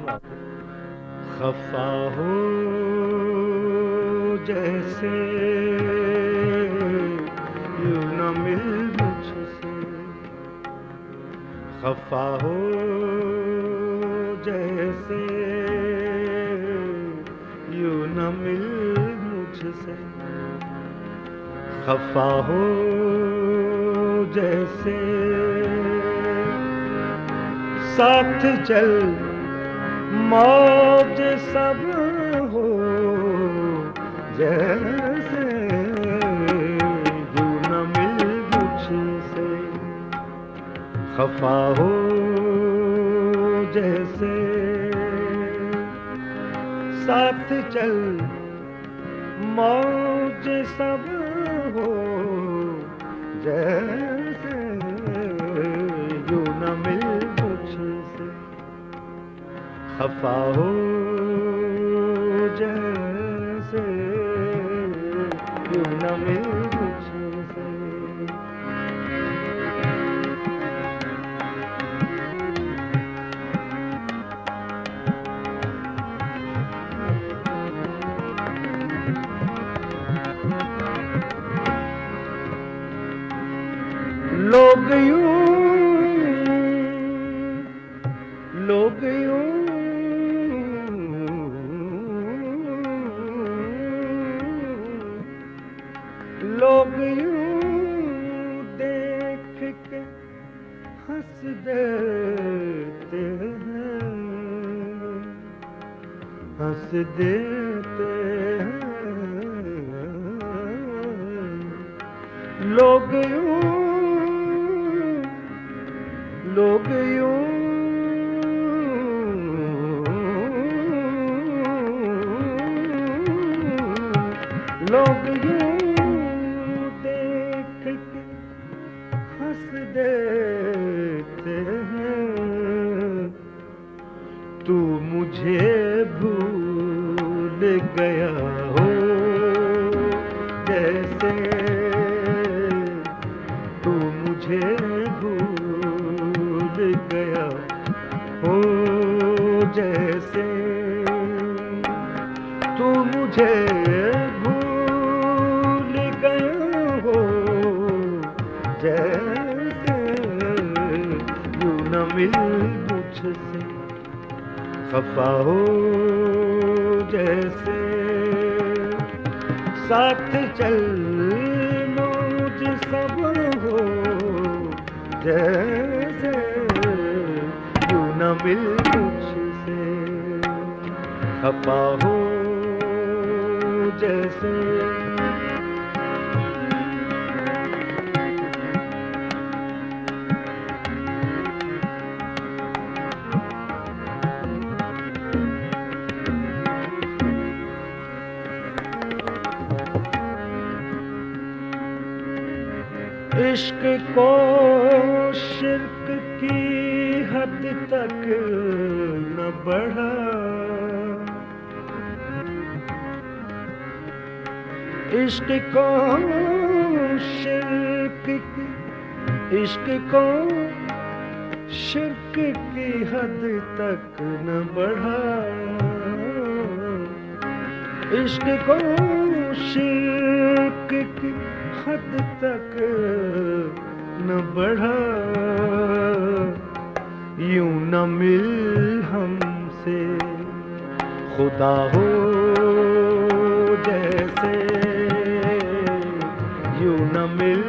खफा हो जैसे यूं न मिल मुझसे, खफा हो जैसे यूं न मिल मुझसे, खफा हो जैसे साथ चल मौज सब हो जैसे यूं न मिल मुझसे, खफा हो जैसे साथ चल मौज सब हो जैसे यूं न मिल मुझसे, खफा हो जैसे यूं न मिल मुझसे। लोग यूं लोग यूं देख के हंस देते हैं, हंस देते हैं। लोग यूं लोग यूं लोग यूं देख के हंस देते हैं, तू मुझे भूल गया हो जैसे, तू मुझे भूल गया हो जैसे, तू मुझे भूल गया हो जैसे यूं न मिल मुझसे, खफा हो जैसे साथ चल मौज सब हो जैसे यूं न मिल मुझसे, खफा हो जैसे। इश्क को शिर्क की हद तक न बढ़ा, इश्क को शिर्क की, इश्क को शिर्क की हद तक न बढ़ा, इश्क को शिर्क की हद तक न बढ़ा, यूं न मिल हमसे खुदा हो जैसे, यूं न मिल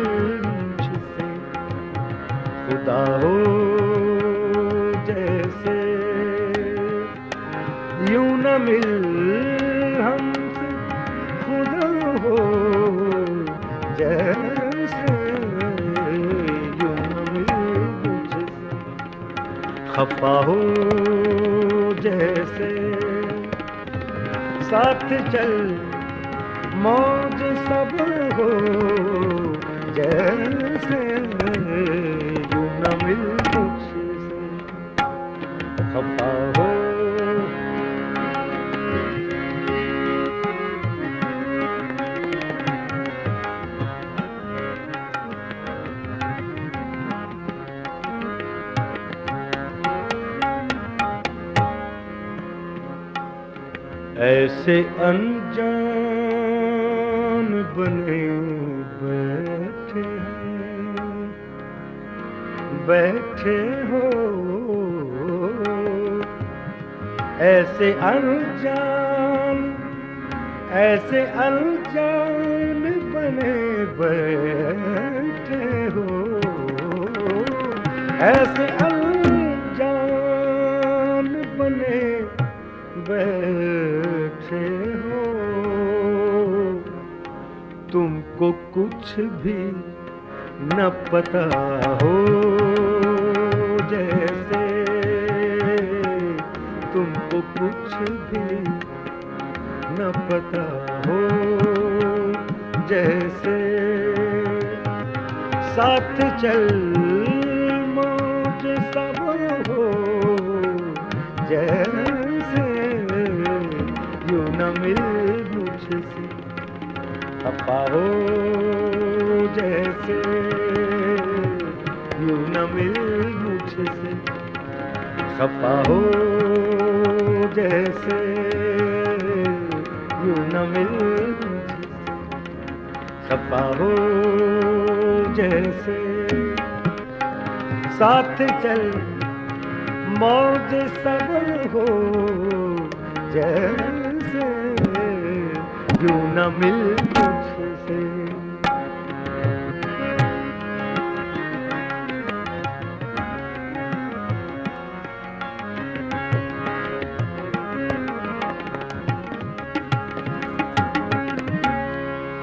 मुझसे खुदा हो जैसे, यूं न मिल हमसे खुदा हो जैसे, यूं न मिल मुझसे, खफा हो जैसे साथ चल मौज सब हो जैसे यूं न मिल मुझसे, खफा हो। ऐसे अनजान बने बैठे हो, ऐसे अनजान बने बैठे हो, ऐसे अनजान बने बैठे हो। तुमको कुछ भी न पता हो, जैसे तुमको कुछ भी न पता हो, जैसे साथ चल मौज सब हो, जैसे यूं न मिल मुझसे खफा हो, जैसे यूं न मिल मुझसे खफा हो, जैसे यूं न मिल मुझसे खफा हो, जैसे साथ चल मौज सब हो, जैसे यूं न मिल मुझसे।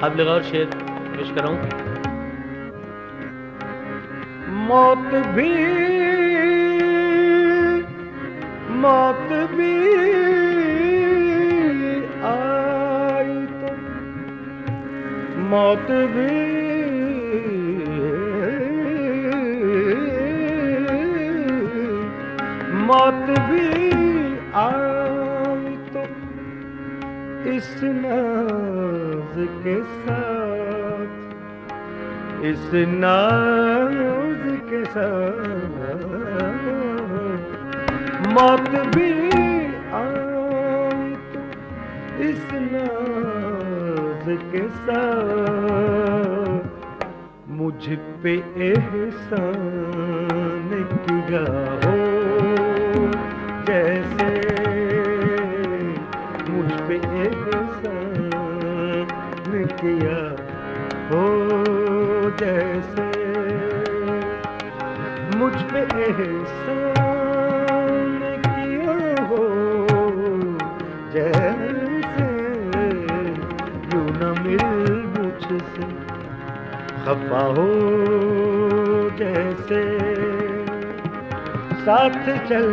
अब लगाओ शेर पेश कर रहा हूं। मौत भी आई तो, मौत भी आई तो इस नाज के साथ, इस नाज के साथ, मौत भी आई तो इस नाज के साथ, मुझ पे एहसान किया हो, जैसे मुझ पे एहसान किया हो, जैसे मुझ पे एहसान किया हो, जैसे यूं न मिल मुझसे खफा हो, जैसे साथ चल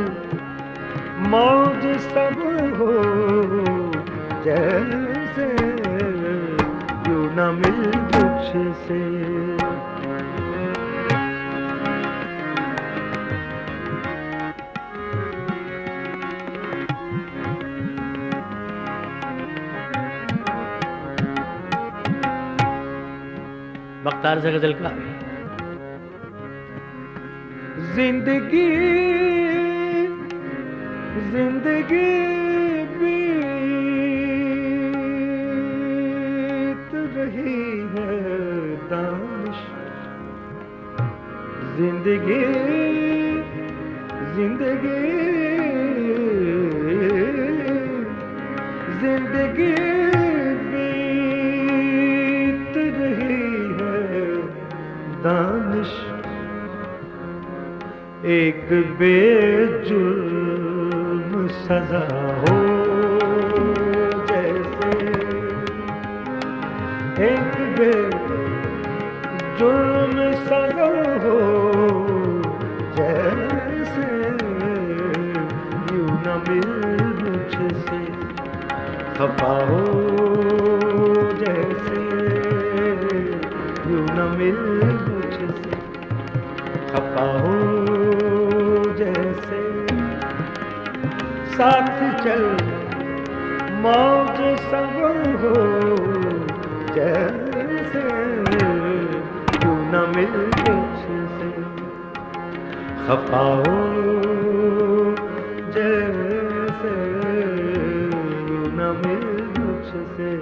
मौज सब हो, जैसे यूं न मिल मुझसे। बख्तार से गजल का जिंदगी बीत रही है दानिश, जिंदगी बीत रही है दानिश, एक बेजुर्म सजा हो, जैसे एक बेजुर्म सजा हो, जैसे यूं न मिल मुझसे खफा हो, जैसे यूं न मिल मुझसे खफा हो, जैसे साथ चल मौज सब हो, जैसे यूं न मिल मुझसे खफा हो, जैसे यूं न शामिल मुझसे